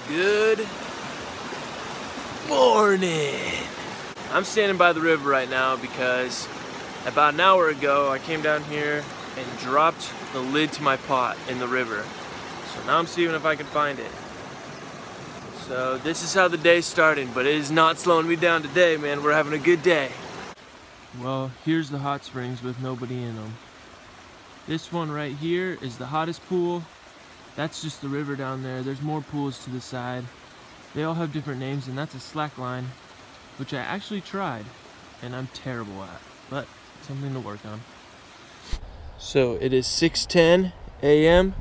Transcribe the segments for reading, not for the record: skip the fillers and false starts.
Good morning. I'm standing by the river right now because about an hour ago I came down here and dropped the lid to my pot in the river. So now I'm seeing if I can find it. So this is how the day's starting, but it is not slowing me down today, man. We're having a good day. Well, here's the hot springs with nobody in them. This one right here is the hottest pool. That's just the river down there. There's more pools to the side. They all have different names, and that's a slack line, which I actually tried, and I'm terrible at, but something to work on. So it is 6:10 a.m.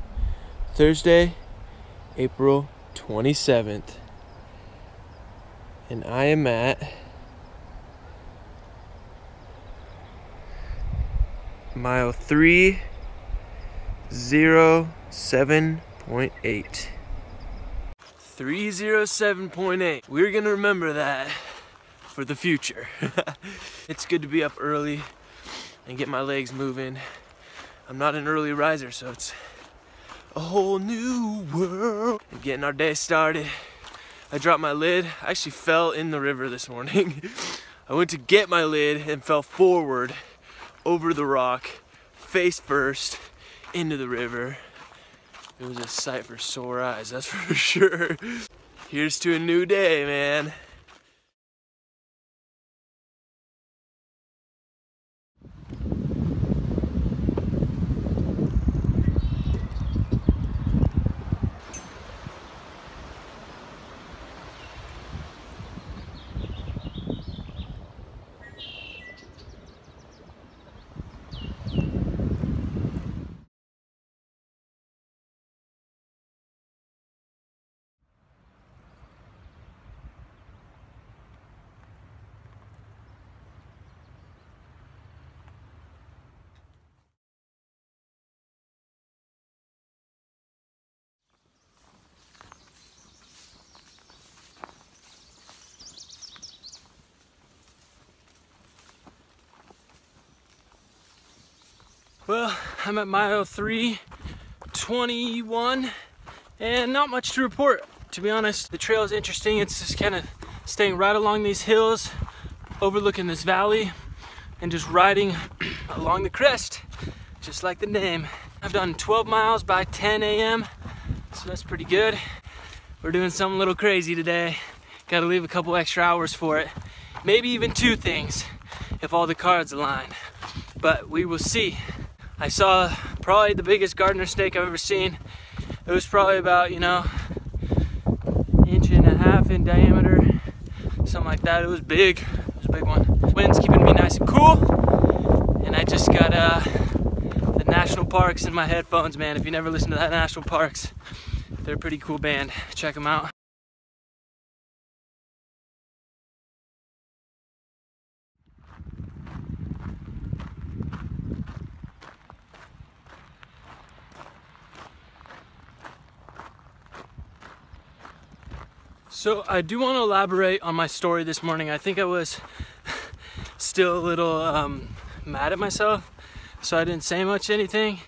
Thursday, April 27th, and I am at mile 307.8. 307.8. We're gonna remember that for the future. It's good to be up early and get my legs moving. I'm not an early riser, so it's a whole new world. And getting our day started. I dropped my lid. I actually fell in the river this morning. I went to get my lid and fell forward over the rock, face first, into the river. It was a sight for sore eyes, that's for sure. Here's to a new day, man. Well, I'm at mile 321 and not much to report, to be honest. The trail is interesting. It's just kind of staying right along these hills, overlooking this valley, and just riding along the crest, just like the name. I've done 12 miles by 10 a.m., so that's pretty good. We're doing something a little crazy today. Got to leave a couple extra hours for it. Maybe even 2 things if all the cards align, but we will see. I saw probably the biggest gardener snake I've ever seen. It was probably about, you know, 1.5 inches in diameter, something like that. It was big. It was a big one. Wind's keeping me nice and cool, and I just got the National Parks in my headphones, man. If you never listen to that National Parks, they're a pretty cool band. Check them out. So I do want to elaborate on my story this morning. I think I was still a little mad at myself, so I didn't say much anything.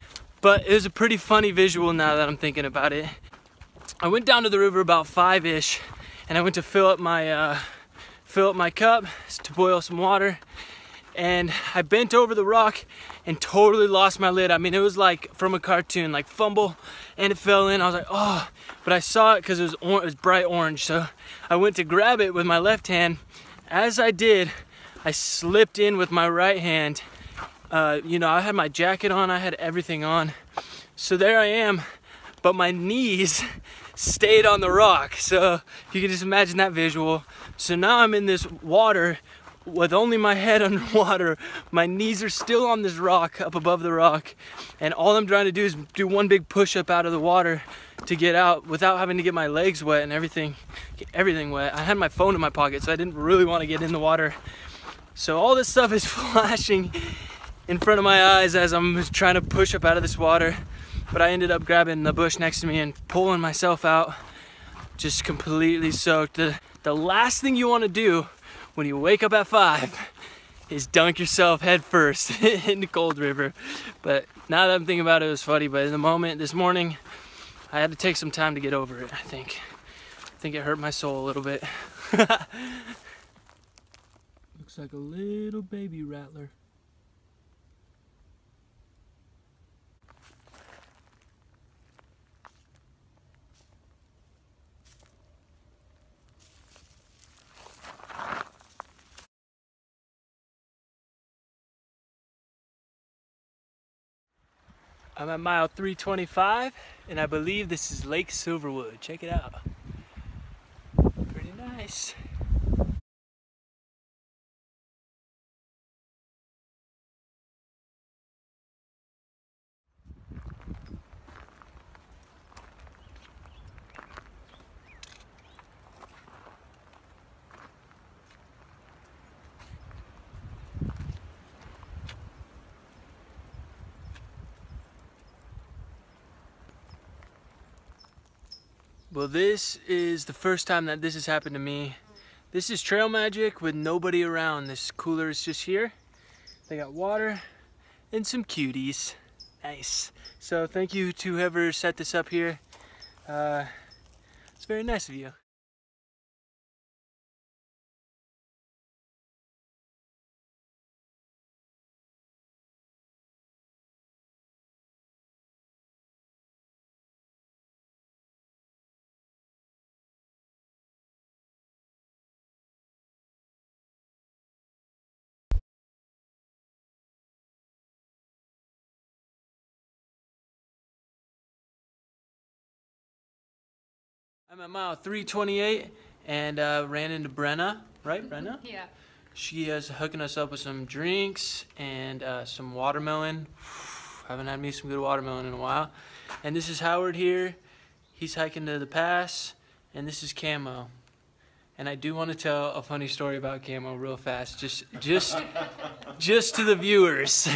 But it was a pretty funny visual now that I'm thinking about it. I went down to the river about 5-ish, and I went to fill up my cup to boil some water. And I bent over the rock and totally lost my lid. I mean, it was like from a cartoon, like fumble, and it fell in. I was like, oh, but I saw it because it was bright orange. So I went to grab it with my left hand. As I did, I slipped in with my right hand. You know, I had my jacket on, I had everything on. So there I am, but my knees stayed on the rock. So you can just imagine that visual. So now I'm in this water with only my head underwater. My knees are still on this rock, up above the rock, and all I'm trying to do is do one big push-up out of the water to get out without having to get my legs wet and everything wet. I had my phone in my pocket, so I didn't really want to get in the water. So all this stuff is flashing in front of my eyes as I'm trying to push up out of this water, but I ended up grabbing the bush next to me and pulling myself out, just completely soaked. The last thing you want to do when you wake up at 5 is dunk yourself head first in the cold river. But now that I'm thinking about it, it was funny. But in the moment, this morning, I had to take some time to get over it, I think. think it hurt my soul a little bit. Looks like a little baby rattler. I'm at mile 325, and I believe this is Lake Silverwood. Check it out. Pretty nice. Well, this is the first time that this has happened to me. This is trail magic with nobody around. This cooler is just here. They got water and some cuties. Nice. So thank you to whoever set this up here. It's very nice of you. I'm at mile 328 and ran into Brenna, right, Brenna? Yeah. She is hooking us up with some drinks and some watermelon. Haven't had me some good watermelon in a while. And this is Howard here. He's hiking to the pass, and this is Camo. And I do want to tell a funny story about Camo real fast, just to the viewers.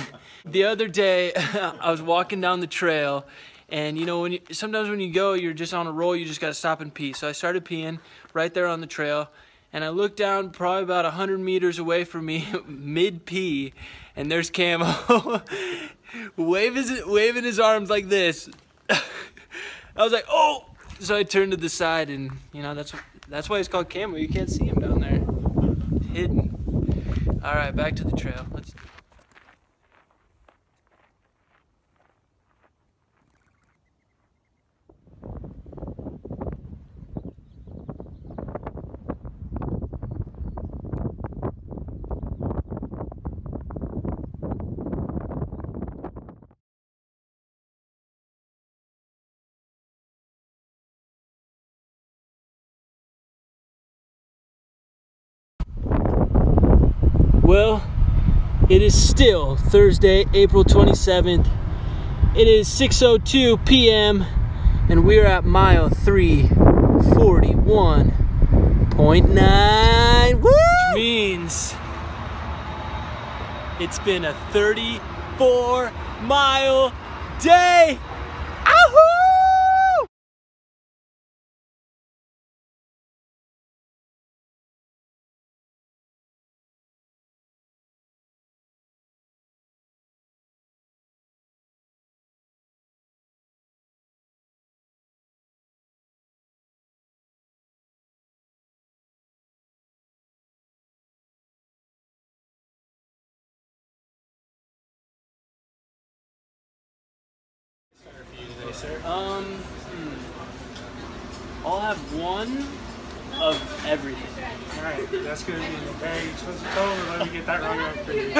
The other day, I was walking down the trail. And you know, sometimes when you go, you're just on a roll, you just gotta stop and pee. So I started peeing right there on the trail, and I looked down probably about 100 meters away from me, mid-pee, and there's Camo, waving his arms like this. I was like, oh! So I turned to the side, and you know, that's why it's called Camo. You can't see him down there, hidden. All right, back to the trail. Let's. Well, it is still Thursday, April 27th. It is 6:02 p.m. and we're at mile 341.9, which means it's been a 34-mile day. Ahoo! I'll have one of everything. Alright, that's gonna be very expensive total. Let me get that wrong up for you.